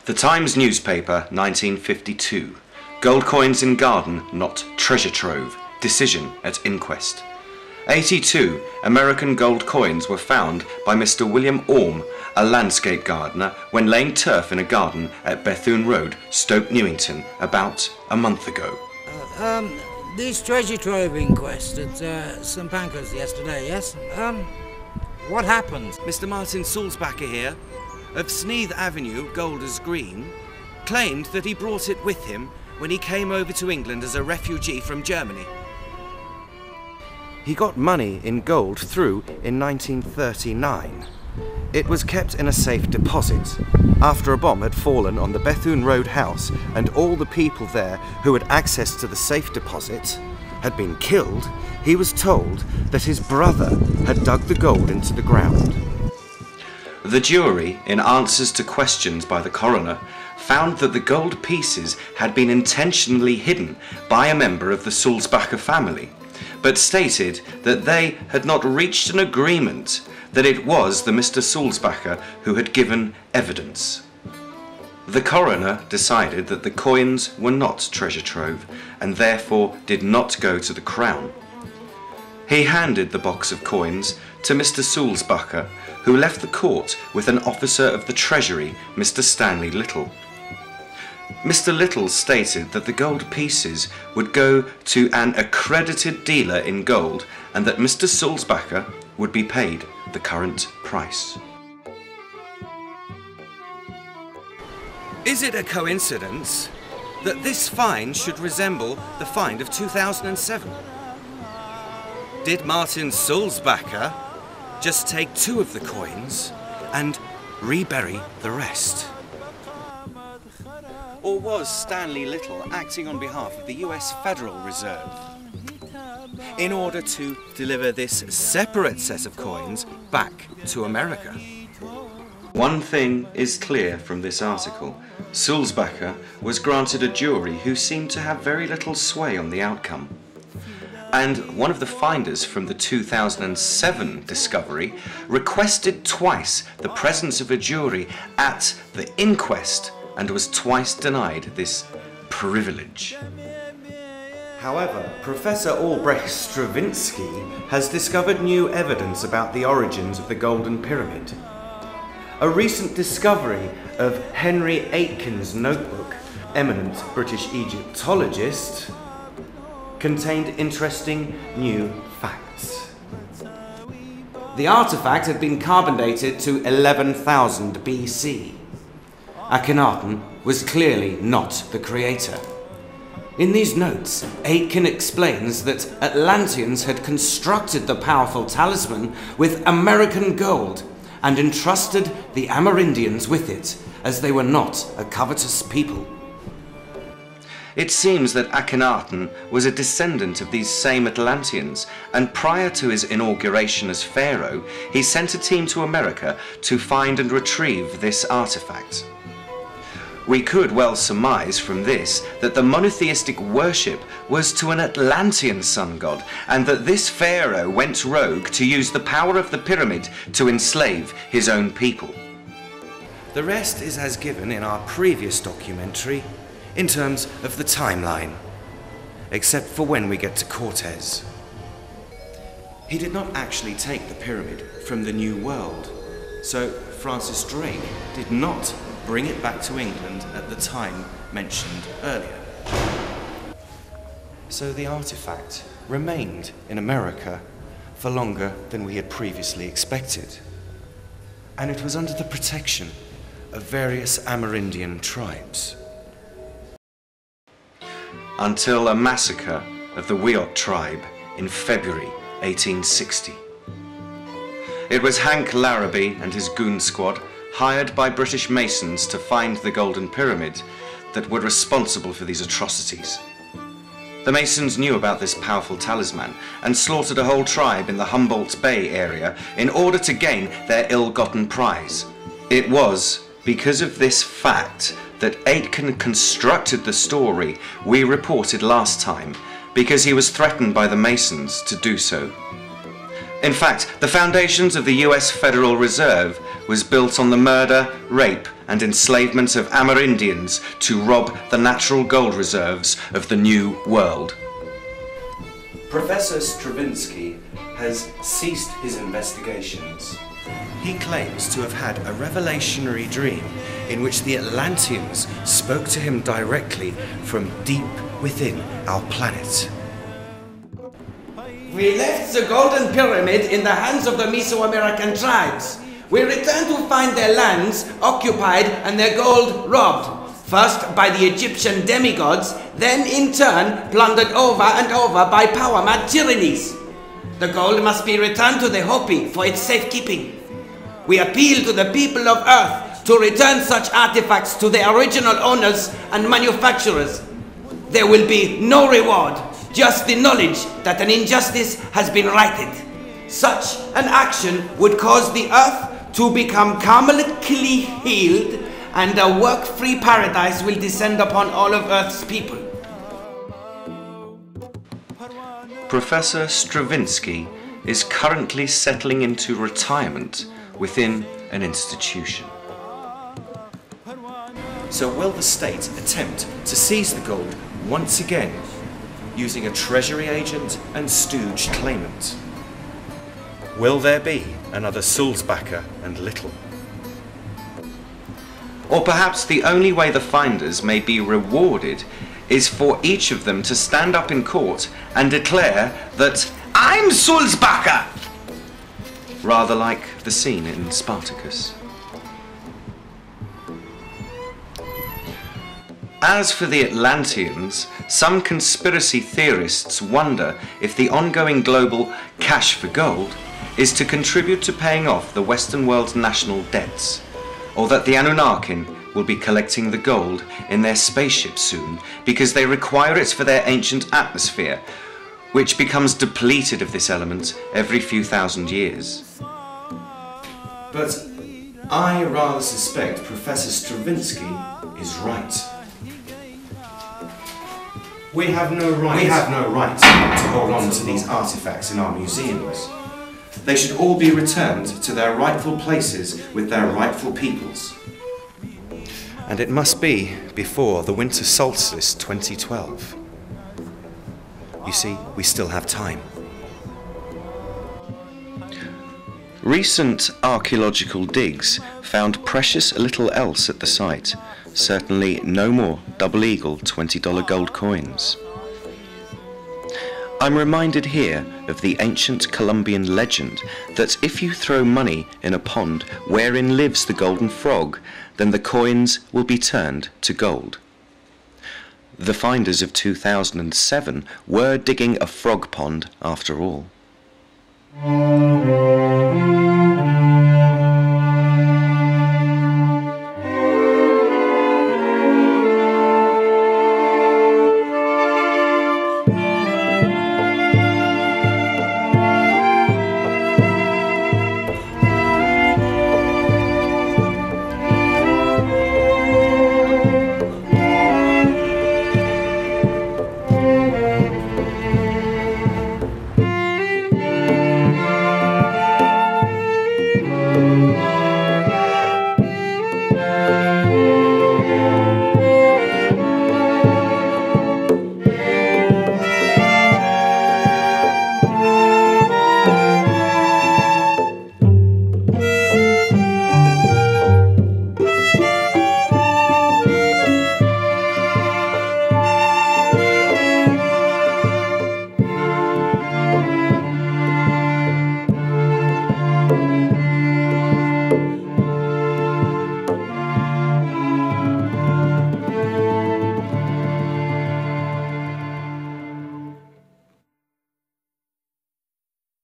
The Times newspaper, 1952. Gold coins in garden, not treasure trove. Decision at inquest. 82 American gold coins were found by Mr. William Orme, a landscape gardener, when laying turf in a garden at Bethune Road, Stoke Newington, about a month ago. This treasure trove inquest at St Pancras yesterday, yes? What happened? Mr. Martin Sulzbacher here, of Sneath Avenue, Golders Green, claimed that he brought it with him when he came over to England as a refugee from Germany. He got money in gold through in 1939. It was kept in a safe deposit. After a bomb had fallen on the Bethune Road house and all the people there who had access to the safe deposit had been killed, he was told that his brother had dug the gold into the ground. The jury, in answers to questions by the coroner, found that the gold pieces had been intentionally hidden by a member of the Sulzbacher family, but stated that they had not reached an agreement that it was the Mr. Sulzbacher who had given evidence. The coroner decided that the coins were not treasure trove and therefore did not go to the Crown. He handed the box of coins to Mr. Sulzbacher, who left the court with an officer of the Treasury, Mr. Stanley Little. Mr. Little stated that the gold pieces would go to an accredited dealer in gold and that Mr. Sulzbacher would be paid the current price. Is it a coincidence that this find should resemble the find of 2007? Did Martin Sulzbacher just take 2 of the coins and rebury the rest? Or was Stanley Little acting on behalf of the US Federal Reserve in order to deliver this separate set of coins back to America? One thing is clear from this article. Sulzbacher was granted a jury who seemed to have very little sway on the outcome. And one of the finders from the 2007 discovery requested twice the presence of a jury at the inquest and was twice denied this privilege. However, Professor Stravinski has discovered new evidence about the origins of the Golden Pyramid. A recent discovery of Henry Aitken's notebook, eminent British Egyptologist, contained interesting new facts. The artifact had been carbon dated to 11,000 BC. Akhenaten was clearly not the creator. In these notes, Aitken explains that Atlanteans had constructed the powerful talisman with American gold and entrusted the Amerindians with it, as they were not a covetous people. It seems that Akhenaten was a descendant of these same Atlanteans, and prior to his inauguration as pharaoh, he sent a team to America to find and retrieve this artifact. We could well surmise from this that the monotheistic worship was to an Atlantean sun god, and that this pharaoh went rogue to use the power of the pyramid to enslave his own people. The rest is as given in our previous documentary in terms of the timeline, except for when we get to Cortez. He did not actually take the pyramid from the New World, so Francis Drake did not bring it back to England at the time mentioned earlier. So the artifact remained in America for longer than we had previously expected, and it was under the protection of various Amerindian tribes. Until a massacre of the Wiyot tribe in February 1860. It was Hank Larrabee and his goon squad, hired by British Masons to find the Golden Pyramid, that were responsible for these atrocities. The Masons knew about this powerful talisman and slaughtered a whole tribe in the Humboldt Bay area in order to gain their ill-gotten prize. It was because of this fact that Aitken constructed the story we reported last time, because he was threatened by the Masons to do so. In fact, the foundations of the US Federal Reserve was built on the murder, rape and enslavement of Amerindians to rob the natural gold reserves of the New World. Professor Stravinski has ceased his investigations. He claims to have had a revelationary dream in which the Atlanteans spoke to him directly from deep within our planet. We left the Golden Pyramid in the hands of the Mesoamerican tribes. We returned to find their lands occupied and their gold robbed. First by the Egyptian demigods, then in turn plundered over and over by power-mad tyrannies. The gold must be returned to the Hopi for its safekeeping. We appeal to the people of Earth to return such artifacts to their original owners and manufacturers. There will be no reward, just the knowledge that an injustice has been righted. Such an action would cause the Earth to become karmically healed, and a work-free paradise will descend upon all of Earth's people. Professor Stravinski is currently settling into retirement within an institution. So will the state attempt to seize the gold once again, using a treasury agent and stooge claimant? Will there be another Sulzbacher and Little? Or perhaps the only way the finders may be rewarded is for each of them to stand up in court and declare that I'm Sulzbacher! Rather like the scene in Spartacus. As for the Atlanteans, some conspiracy theorists wonder if the ongoing global cash for gold is to contribute to paying off the Western world's national debts, or that the Anunnaki will be collecting the gold in their spaceships soon because they require it for their ancient atmosphere, which becomes depleted of this element every few thousand years. But I rather suspect Professor Stravinski is right. We have no right to hold on to these artifacts in our museums. They should all be returned to their rightful places with their rightful peoples. And it must be before the winter solstice 2012. You see, we still have time. Recent archaeological digs found precious little else at the site, certainly no more double eagle $20 gold coins. I'm reminded here of the ancient Colombian legend that if you throw money in a pond wherein lives the golden frog, then the coins will be turned to gold. The finders of 2007 were digging a frog pond after all.